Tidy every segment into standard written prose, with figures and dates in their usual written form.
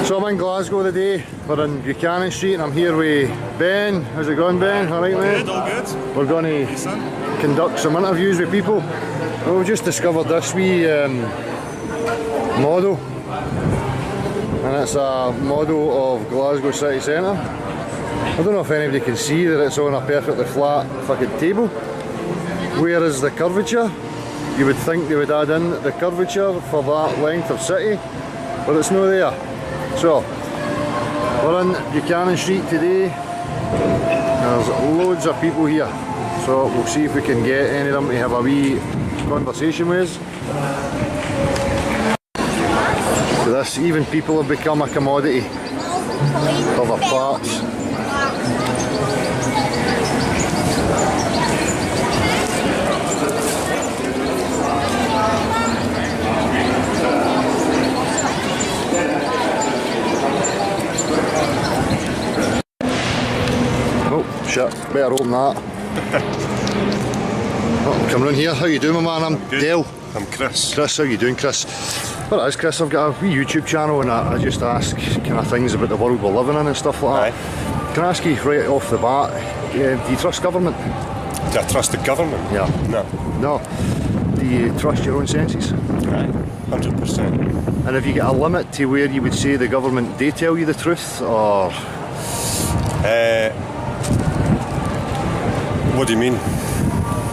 So I'm in Glasgow today, we're in Buchanan Street and I'm here with Ben. How's it going, Ben? Alright, mate? Good, all good. We're going to conduct some interviews with people. Well, we've just discovered this wee model, and it's a model of Glasgow city centre. I don't know if anybody can see that it's on a perfectly flat fucking table. Where is the curvature? You would think they would add in the curvature for that length of city, but it's not there. So, we're in Buchanan Street today. There's loads of people here, so we'll see if we can get any of them to have a wee conversation with us. So this, even people have become a commodity for their parts. Shit, better open that. Oh, come round here. How you doing, my man? I'm good. Dale. I'm Chris. Chris, how you doing, Chris? Well, it is, Chris. I've got a wee YouTube channel and I just ask kind of things about the world we're living in and stuff like that. Aye. Can I ask you right off the bat, do you trust government? Do I trust the government? Yeah. No. No. Do you trust your own senses? Aye, 100%. And have you got a limit to where you would say the government do tell you the truth, or? What do you mean?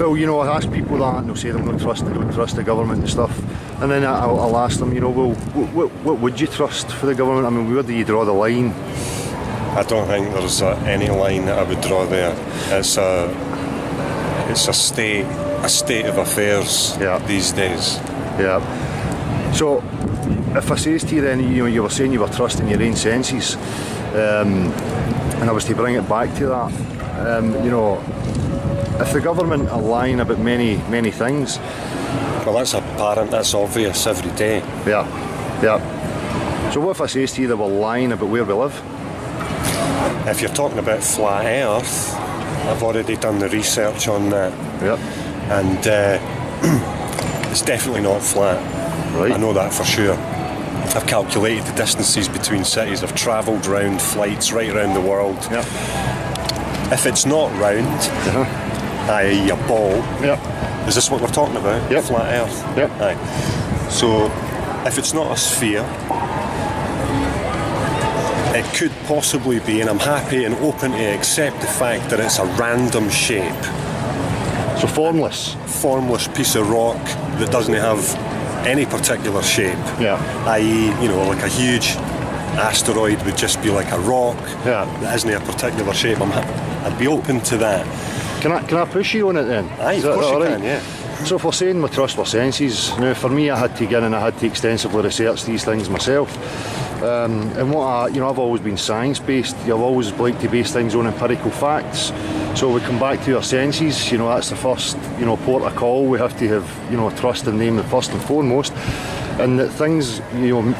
Well, you know, I ask people that and they'll say they don't trust the government and stuff, and then I'll ask them, you know, well, what would you trust for the government? I mean, where do you draw the line? I don't think there's any line that I would draw there. It's a state of affairs these days. Yeah. So, if I says to you then, you know, you were saying you were trusting your own senses, and I was to bring it back to that, you know, if the government are lying about many things. Well, that's apparent, that's obvious every day. Yeah, yeah. So what if I says to you they were lying about where we live? If you're talking about flat earth, I've already done the research on that. Yep. And it's definitely not flat. Right. I know that for sure. I've calculated the distances between cities. I've travelled round flights right around the world. Yep. If it's not round, i.e. a ball, is this what we're talking about? Yep. Flat earth? Yep. Aye. So, if it's not a sphere, it could possibly be, and I'm happy and open to accept the fact that it's a random shape. So formless? Formless piece of rock that doesn't have any particular shape. Yeah. I.e., you know, like a huge asteroid would just be like a rock that isn't a particular shape. I'd be open to that. Can I push you on it then? Aye, of course you can, yeah. So if we're saying we trust our senses, now for me I had to get in and I had to extensively research these things myself. And what I've always been science based. You've always liked to base things on empirical facts. So we come back to our senses, you know, that's the first, you know, port of call. We have to have, you know, trust in them first and foremost. And that things, you know,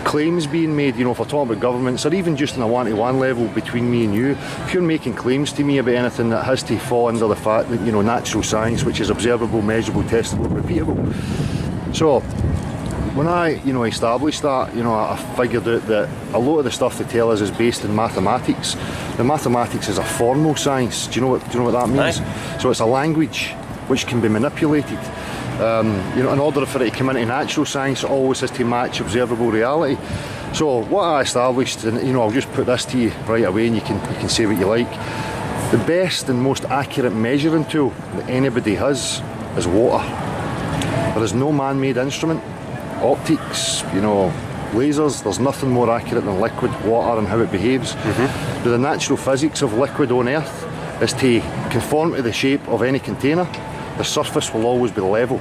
claims being made, you know, if we're talking about governments, or even just on a one-to-one level between me and you, if you're making claims to me about anything that has to fall under the fact that, you know, natural science, which is observable, measurable, testable, repeatable. So, when I, you know, established that, you know, I figured out that a lot of the stuff they tell us is based in mathematics. The mathematics is a formal science. Do you know what that means? Aye. So it's a language which can be manipulated. You know, in order for it to come into natural science, it always has to match observable reality. So what I established, and you know, I'll just put this to you right away, and you can say what you like. The best and most accurate measuring tool that anybody has is water. There is no man-made instrument, optics, you know, lasers. There's nothing more accurate than liquid water and how it behaves. Mm-hmm. The natural physics of liquid on Earth is to conform to the shape of any container. The surface will always be level.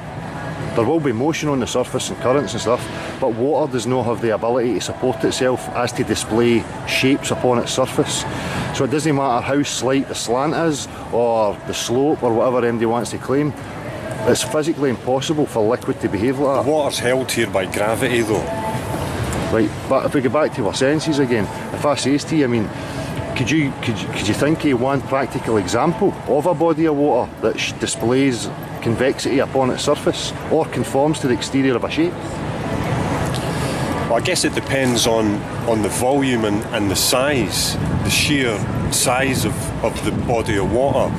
There will be motion on the surface and currents and stuff, but water does not have the ability to support itself as to display shapes upon its surface. So it doesn't matter how slight the slant is, or the slope, or whatever MD wants to claim. It's physically impossible for liquid to behave like that. The water's held here by gravity though. Right, but if we go back to our senses again, if I says to you, I mean, could you think of one practical example of a body of water that displays convexity upon its surface or conforms to the exterior of a shape? Well, I guess it depends on the volume and the size, the sheer size of the body of water.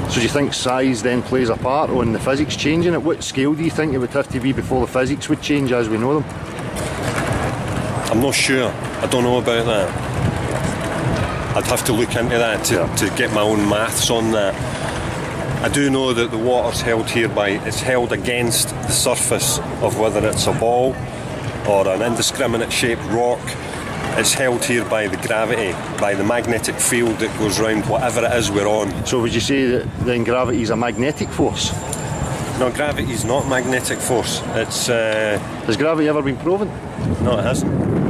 So do you think size then plays a part on the physics changing? At what scale do you think it would have to be before the physics would change as we know them? I'm not sure. I don't know about that. I'd have to look into that to get my own maths on that. I do know that the water's held here it's held against the surface of whether it's a ball or an indiscriminate shaped rock. It's held here by the gravity, by the magnetic field that goes round whatever it is we're on. So would you say that then gravity is a magnetic force? No, gravity is not magnetic force. It's Has gravity ever been proven? No, it hasn't.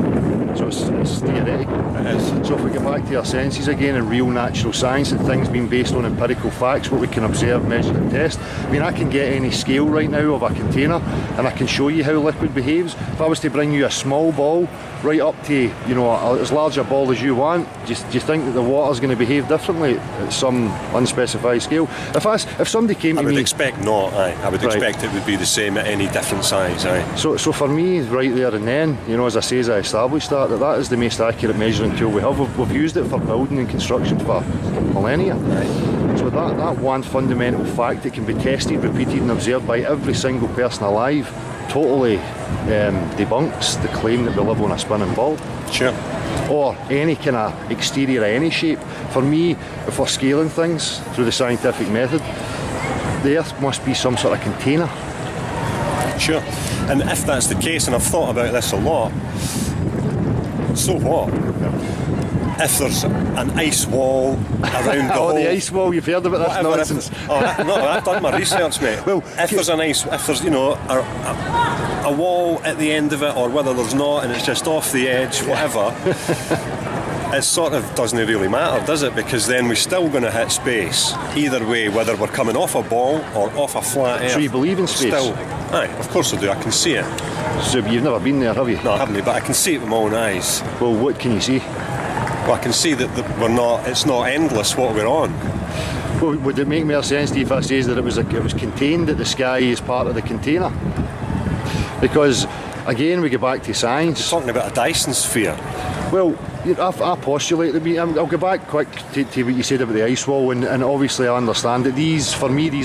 So it's theoretical. It is. So if we get back to our senses again and real natural science and things being based on empirical facts, what we can observe, measure and test. I mean, I can get any scale right now of a container and I can show you how liquid behaves. If I was to bring you a small ball right up to, you know, as large a ball as you want, do you think that the water's going to behave differently at some unspecified scale? If somebody came to me... I would expect not, aye. I would expect it would be the same at any different size, aye. So for me, right there and then, you know, as I say, as I established that is the most accurate measuring tool we have. We've used it for building and construction for millennia. Right. So that one fundamental fact that can be tested, repeated and observed by every single person alive totally debunks the claim that we live on a spinning ball. Sure. Or any kind of exterior of any shape. For me, if we're scaling things through the scientific method, the Earth must be some sort of container. Sure. And if that's the case, and I've thought about this a lot, so what? If there's an ice wall around the whole... the ice wall, you've heard about this nonsense. I've done my research, mate. Well, if there's you know, a wall at the end of it, or whether there's not and it's just off the edge, whatever, it sort of doesn't really matter, does it? Because then we're still going to hit space. Either way, whether we're coming off a ball or off a flat Earth. So you believe in space? Still, aye, of course I do. I can see it. So you've never been there, have you? No, I haven't, but I can see it with my own eyes. Well, what can you see? Well, I can see that it's not endless what we're on. Well, would it make more sense to you if I says that it was contained, that the sky is part of the container? Because, again, we go back to science. You're talking about a Dyson sphere. Well, I postulate that I'll go back quick to what you said about the ice wall, and obviously I understand that these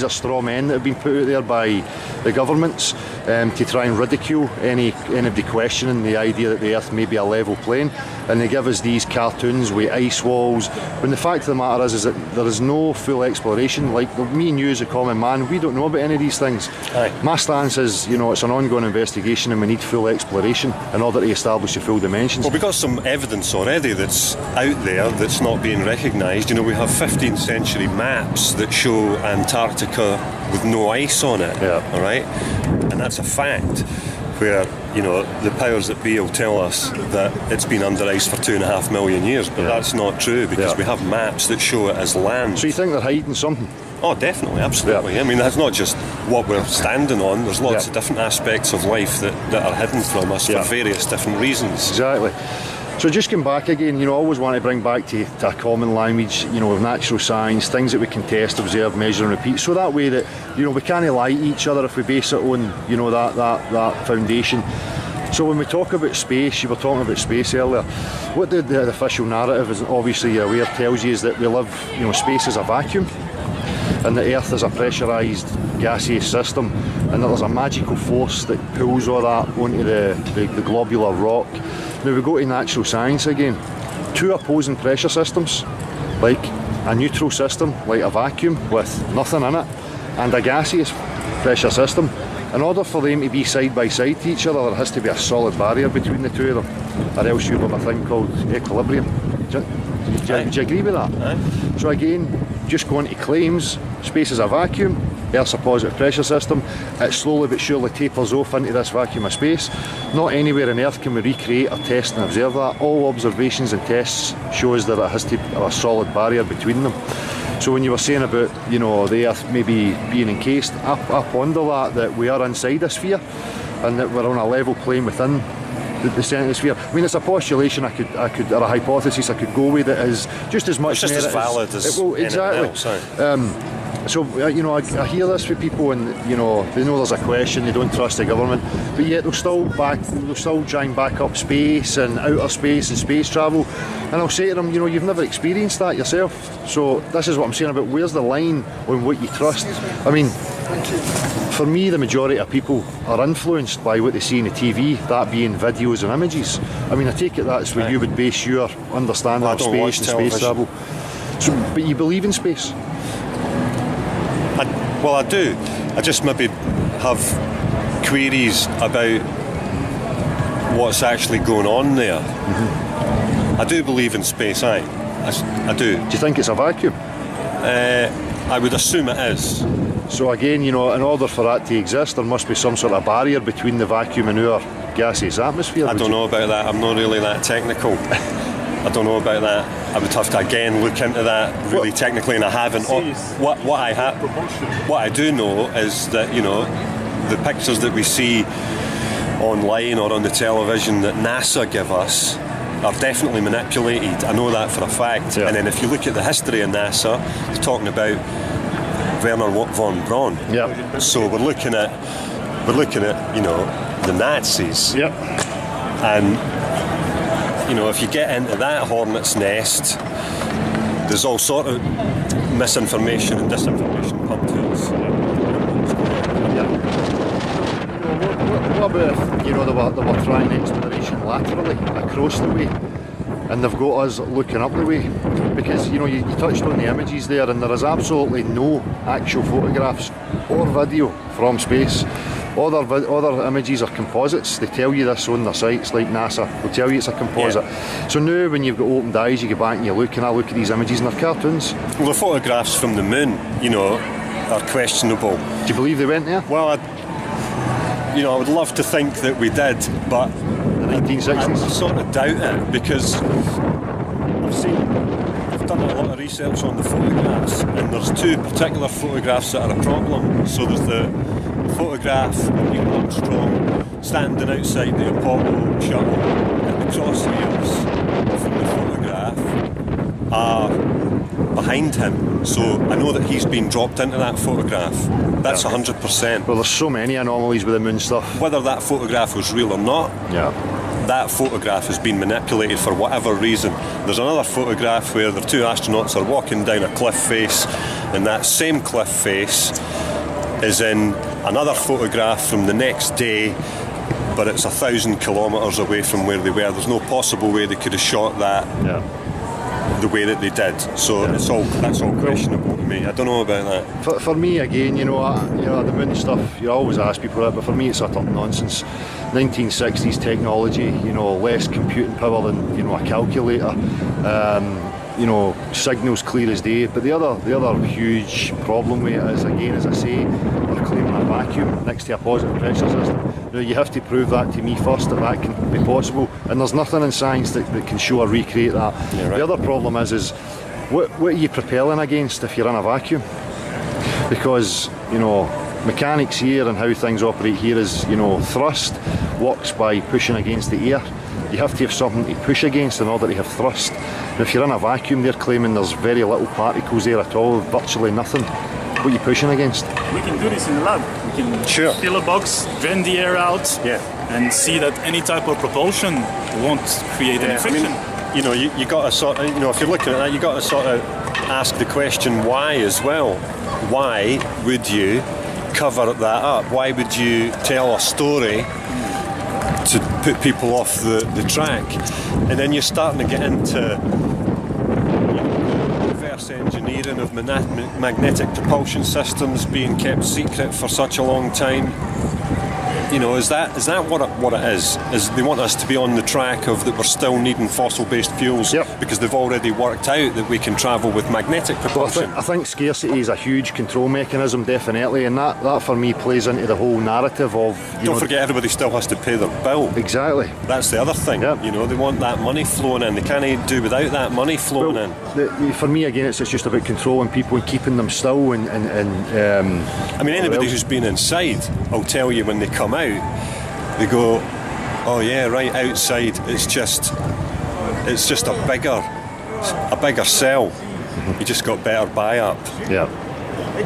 are straw men that have been put out there by the governments to try and ridicule anybody questioning the idea that the Earth may be a level plane, and they give us these cartoons with ice walls, when the fact of the matter is that there is no full exploration. Like me and you as a common man, we don't know about any of these things. Aye. My stance is, you know, it's an ongoing investigation and we need full exploration in order to establish the full dimensions. Well, we've got some evidence already that's out there that's not being recognised. You know, we have 15th century maps that show Antarctica with no ice on it. Yeah. All right, and that's a fact. Where, you know, the powers that be will tell us that it's been under ice for 2.5 million years, but that's not true, because we have maps that show it as land. So you think they're hiding something? Oh, definitely, absolutely. Yeah. I mean, that's not just what we're standing on. There's lots of different aspects of life that are hidden from us for various different reasons. Exactly. So just come back again, you know, I always want to bring back to a common language, you know, of natural science, things that we can test, observe, measure and repeat, so that way that, you know, we can't lie to each other if we base it on, you know, that foundation. So when we talk about space, you were talking about space earlier, what the official narrative is, obviously you're aware, tells you is that we live, you know, space is a vacuum, and the Earth is a pressurised gaseous system, and that there's a magical force that pulls all that onto the globular rock. Now we go to natural science again. Two opposing pressure systems, like a neutral system, like a vacuum with nothing in it, and a gaseous pressure system. In order for them to be side by side to each other, there has to be a solid barrier between the two of them, or else you have a thing called equilibrium. Do you agree with that? Aye. So again, just going to claims, space is a vacuum, Earth's a positive pressure system, it slowly but surely tapers off into this vacuum of space. Not anywhere on Earth can we recreate or test and observe that. All observations and tests shows that it has to have a solid barrier between them. So when you were saying about, you know, the Earth maybe being encased, I ponder that we are inside a sphere and that we're on a level plane within the centre of the sphere. I mean, it's a postulation I could, or a hypothesis I could go with that is just as much just as valid as exactly. anything else. So, you know, I hear this with people, and you know, they know there's a question, they don't trust the government, but yet they'll still try and back up space and outer space and space travel. And I'll say to them, you know, you've never experienced that yourself. So this is what I'm saying about where's the line on what you trust. I mean, for me, the majority of people are influenced by what they see on the TV, that being videos and images. I mean, I take it that's where you would base your understanding of space and space travel. So, but you believe in space? Well, I do. I just maybe have queries about what's actually going on there. I do believe in space, I do. Do you think it's a vacuum? I would assume it is. So again, you know, in order for that to exist, there must be some sort of barrier between the vacuum and our gaseous atmosphere. I don't know about that. I'm not really that technical. I don't know about that. I would have to again look into that really technically, and I haven't. What I do know is that, you know, the pictures that we see online or on the television that NASA give us are definitely manipulated. I know that for a fact. Yeah. And then if you look at the history of NASA, it's talking about Werner von Braun. Yeah. So we're looking at you know, the Nazis. Yeah. And you know, if you get into that hornet's nest, there's all sort of misinformation and disinformation pumped to us. Yeah. What about if, you know, they were trying exploration laterally across the way, and they've got us looking up the way? Because, you know, you touched on the images there, and there is absolutely no actual photographs or video from space. Other images are composites. They tell you this on their sites, like NASA. They'll tell you it's a composite. Yeah. So now when you've got opened eyes, you go back and you look, and I look at these images and they're cartoons. Well, the photographs from the moon, you know, are questionable. Do you believe they went there? Well, I would love to think that we did, but the 1960s? I sort of doubt it, because I've done a lot of research on the photographs, and there's two particular photographs that are a problem. So there's the photograph of Neil Armstrong standing outside the Apollo shuttle, and the crosshairs from the photograph are behind him. So I know that he's been dropped into that photograph. That's 100%. Well, there's so many anomalies with the moon stuff. Whether that photograph was real or not, that photograph has been manipulated for whatever reason. There's another photograph where the two astronauts are walking down a cliff face, and that same cliff face is in another photograph from the next day, but it's 1,000 kilometres away from where they were. There's no possible way they could have shot that the way that they did. So that's all questionable to me. I don't know about that. For me, again, you know, the moon stuff, you always ask people that, but for me it's utter nonsense. 1960s technology, you know, less computing power than, you know, a calculator. You know, signals clear as day. But the other huge problem with it is, again, as I say, they're claiming a vacuum next to a positive pressure system. You know, you have to prove that to me first, that can be possible. And there's nothing in science that can show or recreate that. Yeah, right. The other problem is what are you propelling against if you're in a vacuum? Because, you know, mechanics here and how things operate here is, you know, thrust works by pushing against the air. You have to have something to push against in order to have thrust. And if you're in a vacuum, they're claiming there's very little particles there at all, virtually nothing. What are you pushing against? We can do this in the lab. We can fill a box, drain the air out, and see that any type of propulsion won't create any friction. I mean, you know, you got to sort of, you know, if you're looking at that, you got to sort of ask the question why as well. Why would you cover that up? Why would you tell a story to put people off the track? And then you're starting to get into reverse engineering of magnetic propulsion systems being kept secret for such a long time. You know, is that what it is? Is they want us to be on the track of that we're still needing fossil-based fuels because they've already worked out that we can travel with magnetic propulsion? Well, I think scarcity is a huge control mechanism, definitely, and that for me plays into the whole narrative of... Don't forget, everybody still has to pay their bill. Exactly. That's the other thing. You know, they want that money flowing in. They can't do without that money flowing in. For me, again, it's just about controlling people and keeping them still. I mean, anybody who's been inside will tell you when they come out, they go, oh yeah, right, outside it's just a bigger cell. You just got better buy up. Yeah.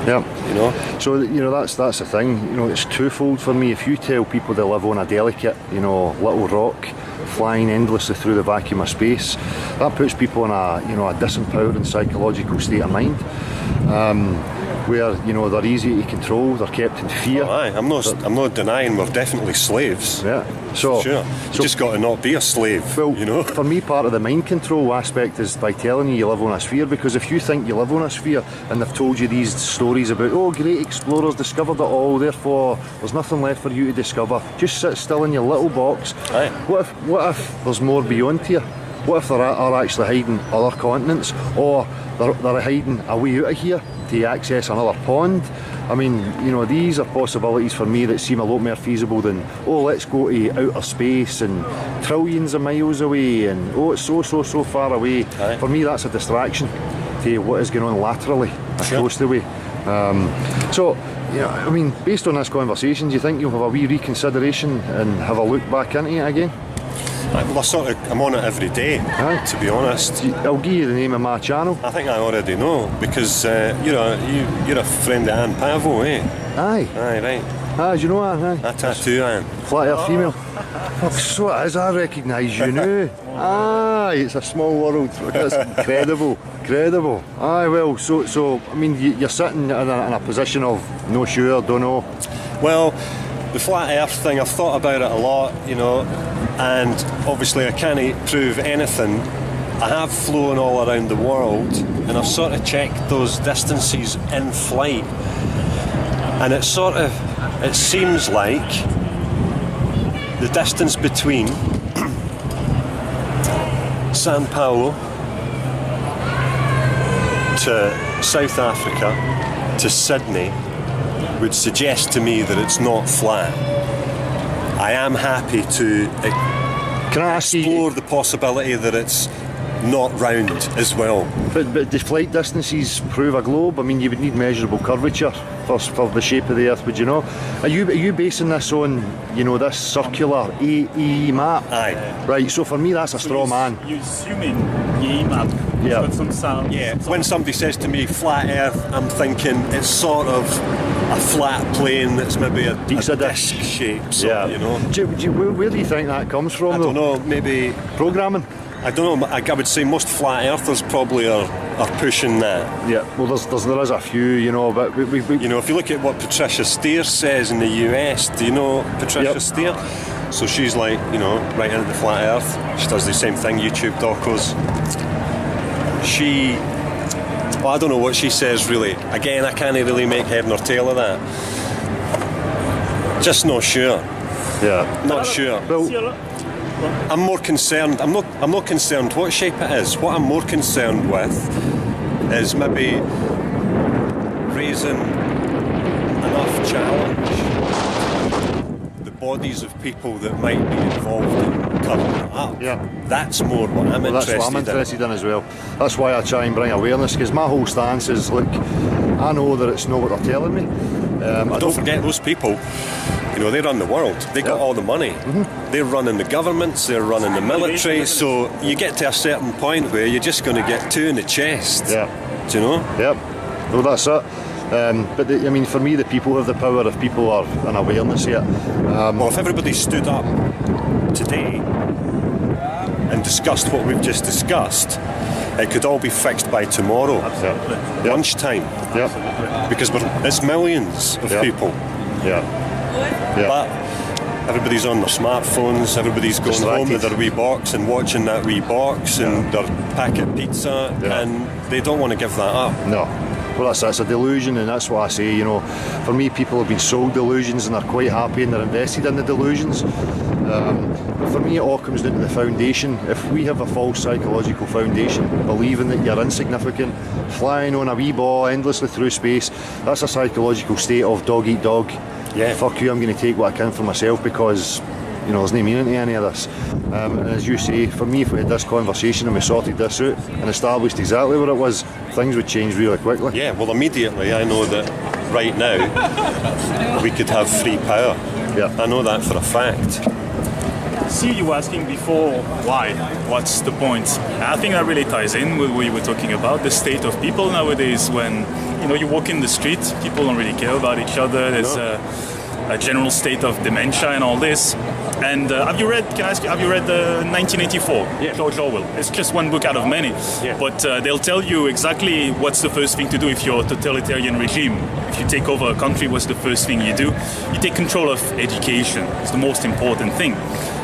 Yeah. You know. So that's the thing. It's twofold for me. If you tell people they live on a delicate, little rock flying endlessly through the vacuum of space, that puts people in a disempowering psychological state of mind. Where they're easy to control, they're kept in fear. Oh, aye. I'm not denying we're definitely slaves. Yeah. So sure. You just got to not be a slave. Well, For me, part of the mind control aspect is by telling you live on a sphere. Because if you think you live on a sphere and they've told you these stories about, oh, great explorers discovered it all, therefore there's nothing left for you to discover. Just sit still in your little box. Aye. What if there's more beyond here? What if there are actually hiding other continents, or they're hiding a way out of here to access another pond? I mean, these are possibilities for me that seem a lot more feasible than, oh, let's go to outer space and trillions of miles away and, oh, it's so far away. Aye. For me, that's a distraction to what is going on laterally across the way. So, I mean, based on this conversation, do you think you'll have a wee reconsideration and have a look back into it again? Well, I'm on it every day, to be honest. I'll give you the name of my channel. I think I already know, because you're a friend of Anne Pavo, eh? Aye. Aye, right. Do you know her? Aye. I tattoo Anne. Flat earth female. Fuck, so it is, I recognise you now. Aye, it's a small world. That's incredible. Aye, well, so I mean, you're sitting in a position of no sure, don't know. Well, the flat earth thing, I've thought about it a lot, and obviously I can't prove anything. I have flown all around the world, and I've sort of checked those distances in flight, and it seems like the distance between Sao Paulo to South Africa to Sydney would suggest to me that it's not flat. I am happy to explore the possibility that it's not round as well. But the flight distances prove a globe. I mean, you would need measurable curvature for the shape of the Earth, would you know? Are you basing this on, this circular AE map? Aye. Right, so for me that's a straw man. You're assuming the AE map. Yeah. Got some sound. Yeah. When somebody says to me flat Earth, I'm thinking it's sort of a flat plane that's maybe a disc shape. So, yeah. Where do you think that comes from? I don't know. Maybe programming. I don't know. I would say most flat earthers probably are pushing that. Yeah. Well, there is a few, but we if you look at what Patricia Steer says in the US, do you know Patricia Steer? So she's like, right into the flat Earth. She does the same thing. YouTube docos. I don't know what she says really. Again, I can't really make head nor tail of that. Just not sure. Yeah. Not sure. Well, I'm more concerned. I'm not concerned what shape it is. What I'm more concerned with is maybe raising enough challenge the bodies of people that might be involved in covering it up. Yeah. That's more what I'm interested in. That's what I'm interested in as well. That's why I try and bring awareness, because my whole stance is, look, I know that it's not what they're telling me. Don't forget those people. They run the world. They got all the money. Mm-hmm. They're running the governments. They're running the military. So you get to a certain point where you're just going to get two in the chest. Yeah. Do you know? Yep. Well, that's it. But for me, the people have the power if people are in awareness here. Well, if everybody stood up today and discussed what we've just discussed, it could all be fixed by tomorrow. Absolutely. Yep. Lunchtime. Yep. Because it's millions of people. Yeah. But everybody's on their smartphones, everybody's going home with their wee box and watching that wee box and their packet pizza, and they don't want to give that up. No. Well, that's a delusion, and that's what I say. For me, people have been sold delusions and they're quite happy and they're invested in the delusions. For me, it all comes down to the foundation. If we have a false psychological foundation, believing that you're insignificant, flying on a wee ball endlessly through space, that's a psychological state of dog eat dog. Yeah. Fuck you, I'm going to take what I can for myself, because there's no meaning to any of this. And as you say, for me, if we had this conversation and we sorted this out and established exactly what it was, things would change really quickly. Yeah, well, immediately I know that right now we could have free power. Yeah. I know that for a fact. See, you were asking before why, what's the point? I think that really ties in with what you were talking about, the state of people nowadays, when You know, you walk in the street, people don't really care about each other. There's a general state of dementia and all this. And have you read 1984? Yeah. George Orwell. It's just one book out of many. Yeah. But they'll tell you exactly what's the first thing to do if you're a totalitarian regime. If you take over a country, what's the first thing you do? You take control of education. It's the most important thing.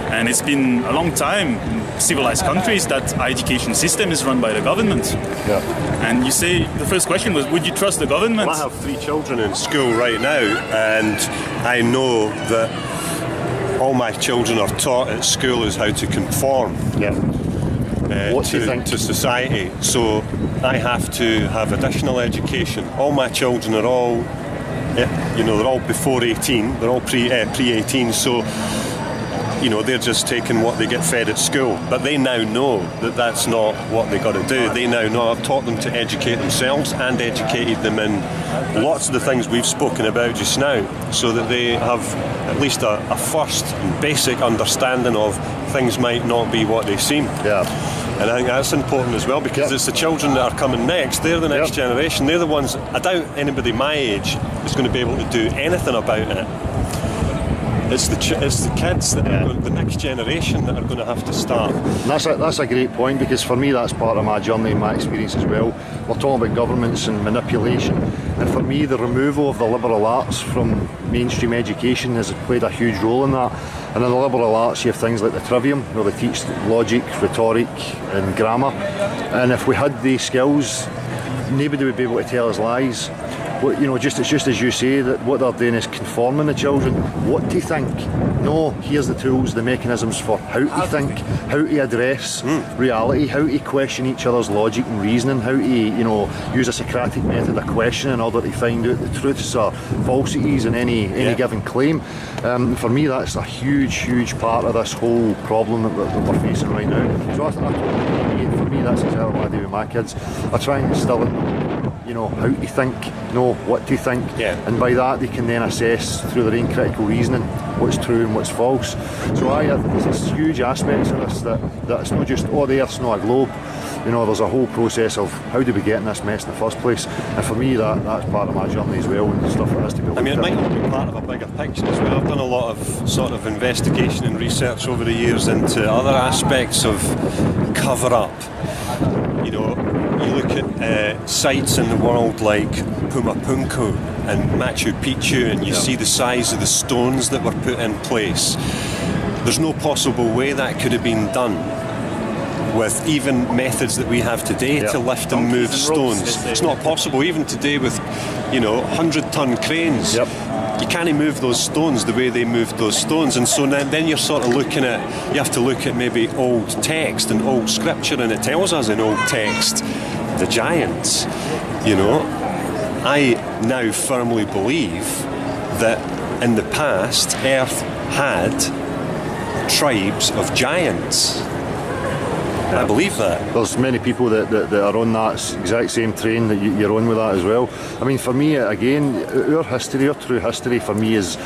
And it's been a long time in civilized countries that our education system is run by the government. Yeah. And you say, the first question was, would you trust the government? Well, I have 3 children in school right now, and I know that all my children are taught at school is how to conform What do you think? to society. So I have to have additional education. All my children are all, they're all before 18. They're all pre-18. So, you know, they're just taking what they get fed at school. But they now know that that's not what they got to do. They now know I've taught them to educate themselves and educated them in lots of the things we've spoken about just now, so that they have at least a first and basic understanding of things might not be what they seem. Yeah. And I think that's important as well, because it's the children that are coming next. They're the next generation. They're the ones, I doubt anybody my age is going to be able to do anything about it. It's the kids that are the next generation that are going to have to start. That's a great point, because for me that's part of my journey and my experience as well. We're talking about governments and manipulation, and for me the removal of the liberal arts from mainstream education has played a huge role in that. And in the liberal arts you have things like the trivium, where they teach logic, rhetoric and grammar, and if we had these skills, nobody would be able to tell us lies. It's just as you say, that what they're doing is conforming the children. What to think? No, here's the tools, the mechanisms for how to think, how to address reality, how to question each other's logic and reasoning, how to use a Socratic method of questioning in order to find out the truths or falsities in any given claim. For me, that's a huge part of this whole problem that we're facing right now. So for me, that's exactly what I do with my kids. I try and instill in them, how to think, know what to think, and by that they can then assess through their own critical reasoning what's true and what's false. So there's huge aspects of this that it's not just, the Earth's not a globe. There's a whole process of how do we get in this mess in the first place, and for me that's part of my journey as well, and stuff that has to be looked at. It might not be part of a bigger picture as well. I've done a lot of sort of investigation and research over the years into other aspects of cover-up. You look at sites in the world like Pumapunku and Machu Picchu, and you see the size of the stones that were put in place. There's no possible way that could have been done with even methods that we have today to lift and move stones. It's not possible, even today with 100-ton cranes. You can't move those stones the way they moved those stones, and so then you're sort of looking at, you have to look at maybe old text and old scripture, and it tells us in old text the giants. I now firmly believe that in the past Earth had tribes of giants. I believe that. There's many people that are on that exact same train that you're on with that as well. I mean, for me, again, our true history for me is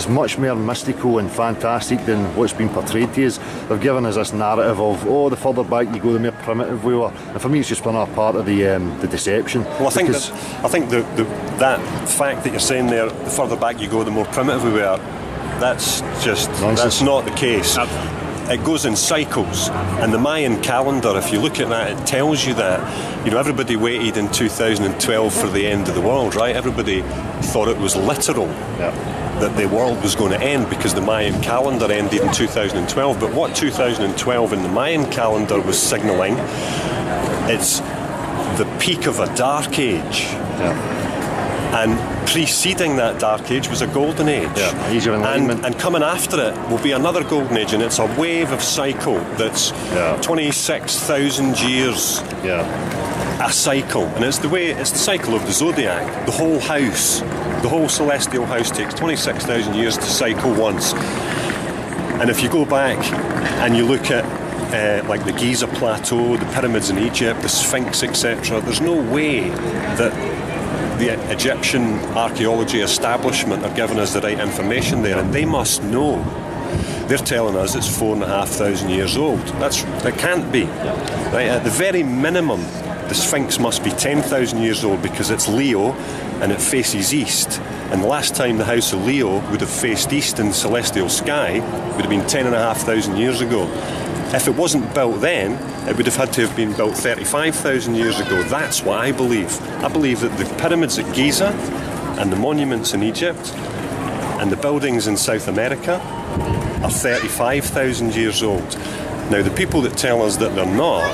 much more mystical and fantastic than what's been portrayed to us. They've given us this narrative of, the further back you go, the more primitive we were. And for me, it's just been a part of the deception. Well, I think that fact that you're saying there, the further back you go, the more primitive we were, that's just nonsense. That's not the case. It goes in cycles, and the Mayan calendar, if you look at that, it tells you that everybody waited in 2012 for the end of the world, right? Everybody thought it was literal that the world was going to end because the Mayan calendar ended in 2012. But what 2012 in the Mayan calendar was signalling, it's the peak of a dark age. And preceding that dark age was a golden age. Age of enlightenment. And coming after it will be another golden age, and it's a wave of cycle that's 26,000 years a cycle. And it's the cycle of the zodiac. The whole house, the whole celestial house takes 26,000 years to cycle once. And if you go back and you look at like the Giza Plateau, the pyramids in Egypt, the Sphinx, etc., there's no way that the Egyptian archaeology establishment are giving us the right information there, and they must know. They're telling us it's 4,500 years old. That can't be. Right? At the very minimum, the Sphinx must be 10,000 years old because it's Leo and it faces east. And the last time the house of Leo would have faced east in the celestial sky would have been 10,500 years ago. If it wasn't built then, it would have had to have been built 35,000 years ago. That's what I believe. I believe that the pyramids at Giza and the monuments in Egypt and the buildings in South America are 35,000 years old. Now, the people that tell us that they're not,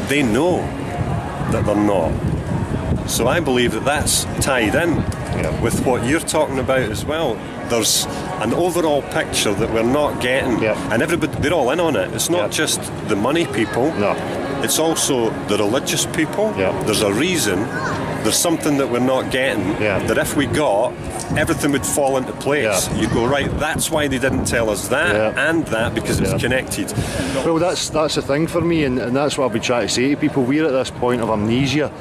they know that they're not. So I believe that that's tied in with what you're talking about as well. There's an overall picture that we're not getting, and everybody, they're all in on it. It's not just the money people, it's also the religious people. There's a reason, there's something that we're not getting, that if we got, everything would fall into place. You go, right, that's why they didn't tell us that and that, because it's connected. Well, that's the thing for me, and that's what I've been trying to say to people. We're at this point of amnesia,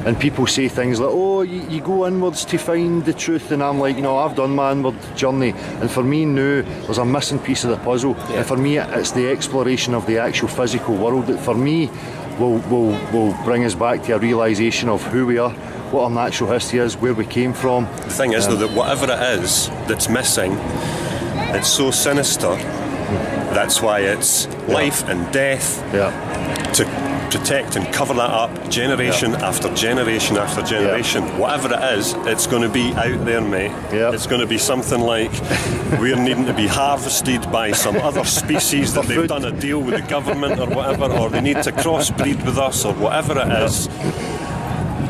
and people say things like, oh, you go inwards to find the truth, and I'm like, I've done my inward journey, and for me now there's a missing piece of the puzzle, and for me it's the exploration of the actual physical world that for me will bring us back to a realisation of who we are, what our natural history is, where we came from. The thing is though, that whatever it is that's missing, it's so sinister. That's why it's life and death to protect and cover that up generation after generation after generation. Whatever it is, it's going to be out there, mate. It's going to be something like we're needing to be harvested by some other species that they've done a deal with the government or whatever, or they need to crossbreed with us or whatever it is.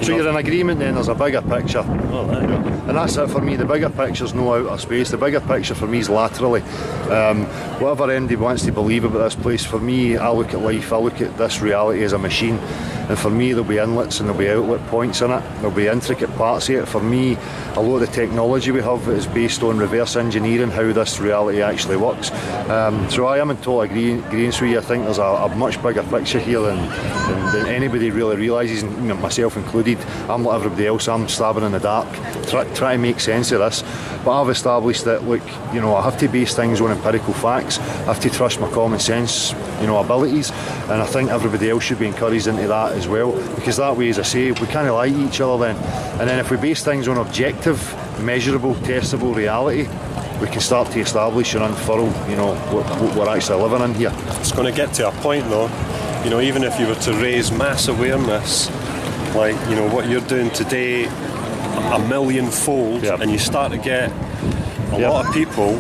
So you're in agreement then, there's a bigger picture. And that's it for me. The bigger picture's no outer space. The bigger picture for me is laterally. Whatever anybody wants to believe about this place, for me, I look at life, I look at this reality as a machine. And for me, there'll be inlets and there'll be outlet points in it. There'll be intricate parts of it. For me, a lot of the technology we have is based on reverse engineering, how this reality actually works. So I am in total agreement with you. I think there's a much bigger picture here than anybody really realises, and myself included. I'm like everybody else, I'm stabbing in the dark, try to make sense of this. But I've established that, look, I have to base things on empirical facts. I have to trust my common sense, abilities, and I think everybody else should be encouraged into that as well, because that way, as I say, we kind of lie to each other then. And then if we base things on objective, measurable, testable reality, we can start to establish and unfurl, what we're actually living in here. It's going to get to a point though, even if you were to raise mass awareness, like, what you're doing today, a millionfold, and you start to get a lot of people,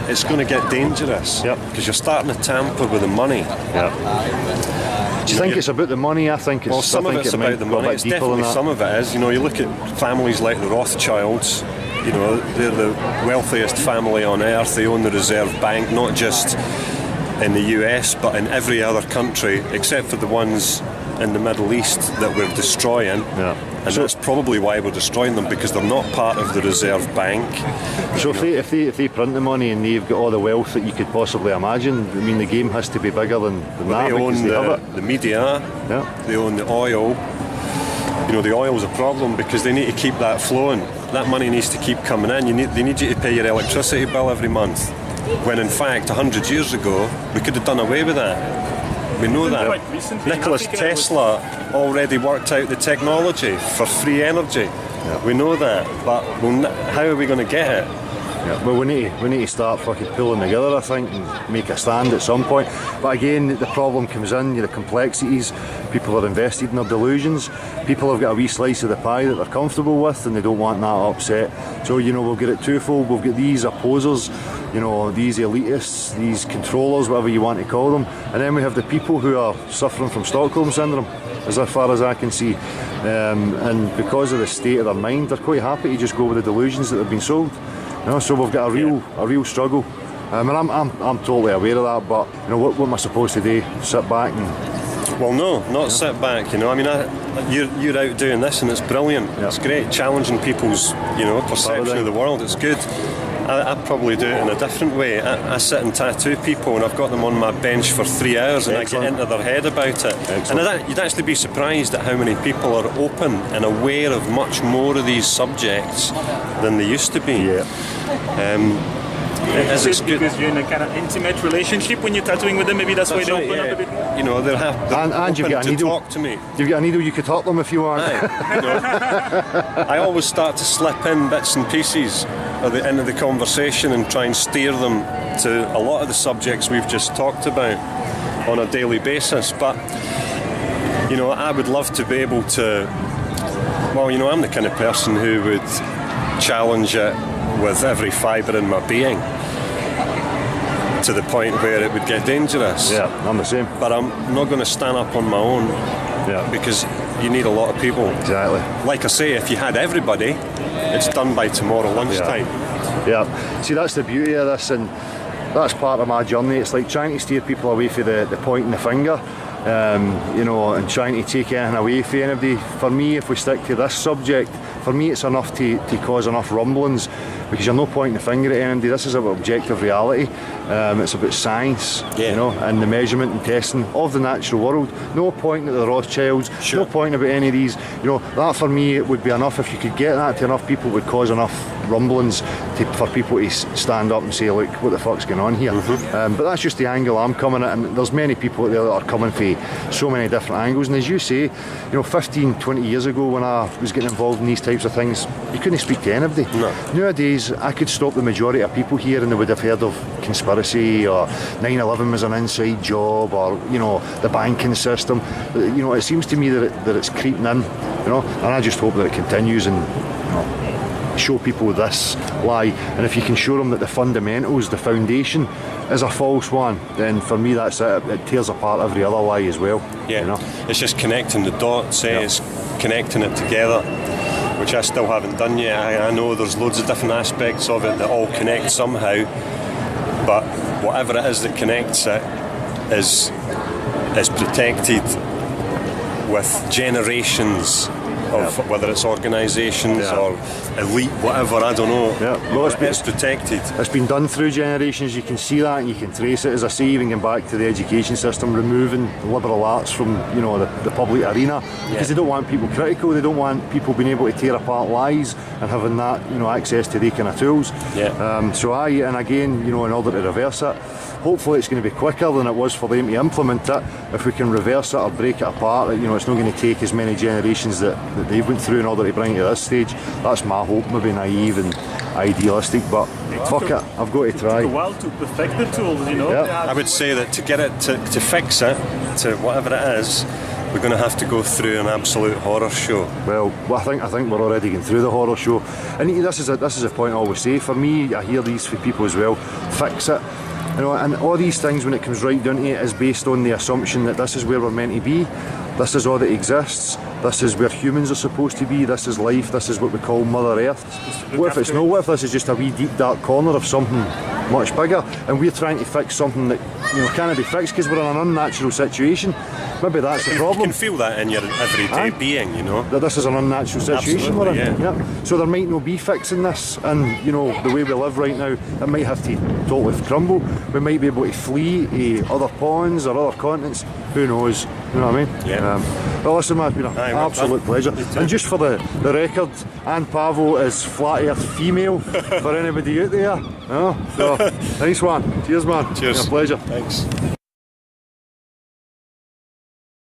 it's going to get dangerous, because you're starting to tamper with the money. Do you think it's about the money? I think it's. Well, some of it's about the money. It's definitely some of it is. You look at families like the Rothschilds. They're the wealthiest family on earth. They own the Reserve Bank, not just in the US, but in every other country, except for the ones in the Middle East that we're destroying. And that's probably why we're destroying them, because they're not part of the Reserve Bank. So if they print the money and they've got all the wealth that you could possibly imagine, I mean, the game has to be bigger than that. They own the media, they own the oil. The oil's a problem because they need to keep that flowing. That money needs to keep coming in. They need you to pay your electricity bill every month. When in fact, 100 years ago, we could have done away with that. We know that. Nikola Tesla already worked out the technology for free energy. We know that, but how are we going to get it? Well, we need to start fucking pulling together, I think, and make a stand at some point. But again, the problem comes in, the complexities. People are invested in their delusions. People have got a wee slice of the pie that they're comfortable with, and they don't want that upset. So, we'll get it twofold. We'll get these opposers, these elitists, these controllers, whatever you want to call them. And then we have the people who are suffering from Stockholm Syndrome, as far as I can see. And because of the state of their mind, they're quite happy to just go with the delusions that have been sold. So we've got a real struggle, and I'm totally aware of that. But what am I supposed to do? Sit back and? Well, no, not sit back. I mean, you're out doing this, and it's brilliant. It's great, challenging people's perception of the world. It's good. I probably do it in a different way. I sit and tattoo people, and I've got them on my bench for 3 hours, and I get into their head about it. And you'd actually be surprised at how many people are open and aware of much more of these subjects than they used to be. As it's good. Because you're in a kind of intimate relationship when you're tattooing with them, maybe that's why they open up a bit more? You know, they're And you open get a to needle. talk to me. You've got a needle, you could hurt them if you want. Aye, you know, I always start to slip in bits and pieces at the end of the conversation and try and steer them to a lot of the subjects we've just talked about on a daily basis. But, you know, I would love to be able to, well, you know, I'm the kind of person who would challenge it with every fibre in my being to the point where it would get dangerous. Yeah, I'm the same. But I'm not going to stand up on my own, because you need a lot of people. Exactly. Like I say, if you had everybody, it's done by tomorrow lunchtime. Yeah. See, that's the beauty of this, and that's part of my journey. It's like trying to steer people away from the pointing the finger, you know, and trying to take anything away from anybody. For me, if we stick to this subject, for me it's enough to cause enough rumblings, because you're no pointing the finger at anybody. This is about objective reality. It's about science, you know, and the measurement and testing of the natural world. No pointing at the Rothschilds, no pointing about any of these. You know, that for me it would be enough. If you could get that to enough people, it would cause enough rumblings for people to stand up and say, look, what the fuck's going on here? But that's just the angle I'm coming at, and there's many people out there that are coming from so many different angles. And as you say, you know, 15, 20 years ago when I was getting involved in these types of things, you couldn't speak to anybody. No. Nowadays, I could stop the majority of people here and they would have heard of conspiracy, or 9/11 was an inside job, or, you know, the banking system. You know, it seems to me that it's creeping in, you know, and I just hope that it continues, and, you know, show people this lie. And if you can show them that the fundamentals, the foundation is a false one, then for me that's it. It tears apart every other lie as well. Yeah, you know? It's just connecting the dots, it's connecting it together, which I still haven't done yet. I know there's loads of different aspects of it that all connect somehow, but whatever it is that connects it is protected with generations of whether it's organisations or elite, whatever, I don't know. Well, it's protected. It's been done through generations. You can see that and you can trace it. As I say, even going back to the education system, removing liberal arts from, you know, the public arena, because they don't want people critical. They don't want people being able to tear apart lies and having that, you know, access to their kind of tools. So and again, you know, in order to reverse it, hopefully it's going to be quicker than it was for them to implement it. If we can reverse it or break it apart, you know, it's not going to take as many generations that they've went through in order to bring it to this stage. That's my hope. Maybe naive and idealistic, but fuck it, I've got to try. It took a while to perfect the tools, you know. I would say that to get it to fix it to whatever it is, we're going to have to go through an absolute horror show. Well, I think we're already going through the horror show, and this is a point I always say. For me, I hear these from people as well. Fix it. You know, and all these things, when it comes right down to it, is based on the assumption that this is where we're meant to be, this is all that exists, this is where humans are supposed to be, this is life, this is what we call Mother Earth. What if it's not? What if this is just a wee deep dark corner of something much bigger, and we're trying to fix something that, you know, can't be fixed because we're in an unnatural situation? Maybe that's the problem. You can feel that in your everyday being, you know. That this is an unnatural situation we're in. So there might no be fixing this, and, you know, the way we live right now, it might have to totally crumble. We might be able to flee to other ponds or other continents. Who knows? You know what I mean? Well, listen, man, it's been an absolute pleasure. And just for the record, Anne Pavo is flat earth female for anybody out there. You know? So, nice one. Cheers, man. Cheers. It's been a pleasure. Thanks.